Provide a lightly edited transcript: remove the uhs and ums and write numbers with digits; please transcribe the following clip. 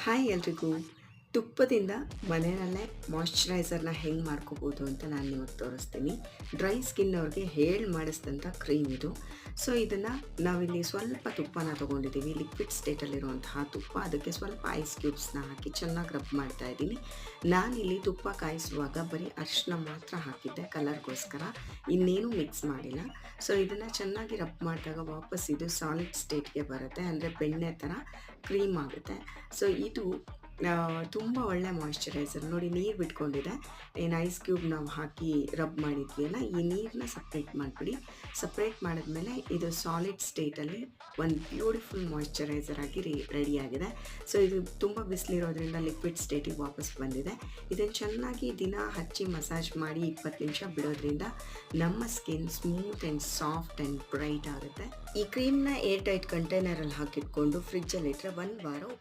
Hi ಎಲ್ರಿಗೂ. ತುಪ್ಪದಿಂದ ಮನೆಯಲ್ಲೇ ಮಾಯ್ಶ್ಚರೈಸರ್ನ ಹೆಂಗೆ ಮಾಡ್ಕೋಬೋದು ಅಂತ ನಾನು ನಿಮಗೆ ತೋರಿಸ್ತೀನಿ. ಡ್ರೈ ಸ್ಕಿನ್ ಅವ್ರಿಗೆ ಹೇಳಿ ಮಾಡಿಸಿದಂಥ ಕ್ರೀಮ್ ಇದು. ಸೊ ಇದನ್ನು ನಾವಿಲ್ಲಿ ಸ್ವಲ್ಪ ತುಪ್ಪನ ತೊಗೊಂಡಿದ್ದೀವಿ, ಲಿಕ್ವಿಡ್ ಸ್ಟೇಟಲ್ಲಿರುವಂತಹ ತುಪ್ಪ. ಅದಕ್ಕೆ ಸ್ವಲ್ಪ ಐಸ್ ಕ್ಯೂಬ್ಸ್ನ ಹಾಕಿ ಚೆನ್ನಾಗಿ ರಬ್ ಮಾಡ್ತಾ ಇದ್ದೀನಿ. ನಾನಿಲ್ಲಿ ತುಪ್ಪ ಕಾಯಿಸುವಾಗ ಬರೀ ಅರಿಶಿನ ಮಾತ್ರ ಹಾಕಿದ್ದೆ ಕಲರ್ಗೋಸ್ಕರ, ಇನ್ನೇನು ಮಿಕ್ಸ್ ಮಾಡಿಲ್ಲ. ಸೊ ಇದನ್ನು ಚೆನ್ನಾಗಿ ರಬ್ ಮಾಡಿದಾಗ ವಾಪಸ್ ಇದು ಸಾಲಿಡ್ ಸ್ಟೇಟ್ಗೆ ಬರುತ್ತೆ, ಅಂದರೆ ಬೆಣ್ಣೆ ಥರ ಕ್ರೀಮ್ ಆಗುತ್ತೆ. ಸೊ ಇದು ತುಂಬ ಒಳ್ಳೆ ಮಾಯ್ಶ್ಚರೈಸರ್. ನೋಡಿ ನೀರು ಬಿಟ್ಕೊಂಡಿದೆ. ಏನು ಐಸ್ ಕ್ಯೂಬ್ ನಾವು ಹಾಕಿ ರಬ್ ಮಾಡಿದ್ವಿ ಅಲ್ಲ, ಈ ನೀರನ್ನ ಸಪ್ರೇಟ್ ಮಾಡಿಬಿಡಿ. ಸಪ್ರೇಟ್ ಮಾಡಿದ್ಮೇಲೆ ಇದು ಸಾಲಿಡ್ ಸ್ಟೇಟಲ್ಲಿ ಒಂದು ಬ್ಯೂಟಿಫುಲ್ ಮಾಯ್ಶ್ಚರೈಸರ್ ಆಗಿ ರೆಡಿಯಾಗಿದೆ. ಸೊ ಇದು ತುಂಬ ಬಿಸಿಲಿರೋದ್ರಿಂದ ಲಿಕ್ವಿಡ್ ಸ್ಟೇಟಿಗೆ ವಾಪಸ್ ಬಂದಿದೆ. ಇದನ್ನು ಚೆನ್ನಾಗಿ ದಿನ ಹಚ್ಚಿ ಮಸಾಜ್ ಮಾಡಿ 20 ನಿಮಿಷ ಬಿಡೋದ್ರಿಂದ ನಮ್ಮ skin smooth and soft and bright ಆಗುತ್ತೆ. ಈ ಕ್ರೀಮ್ನ ಏರ್ ಟೈಟ್ ಕಂಟೈನರಲ್ಲಿ ಹಾಕಿಟ್ಕೊಂಡು ಫ್ರಿಜ್ಜಲ್ಲಿಟ್ಟರೆ 1 ವಾರ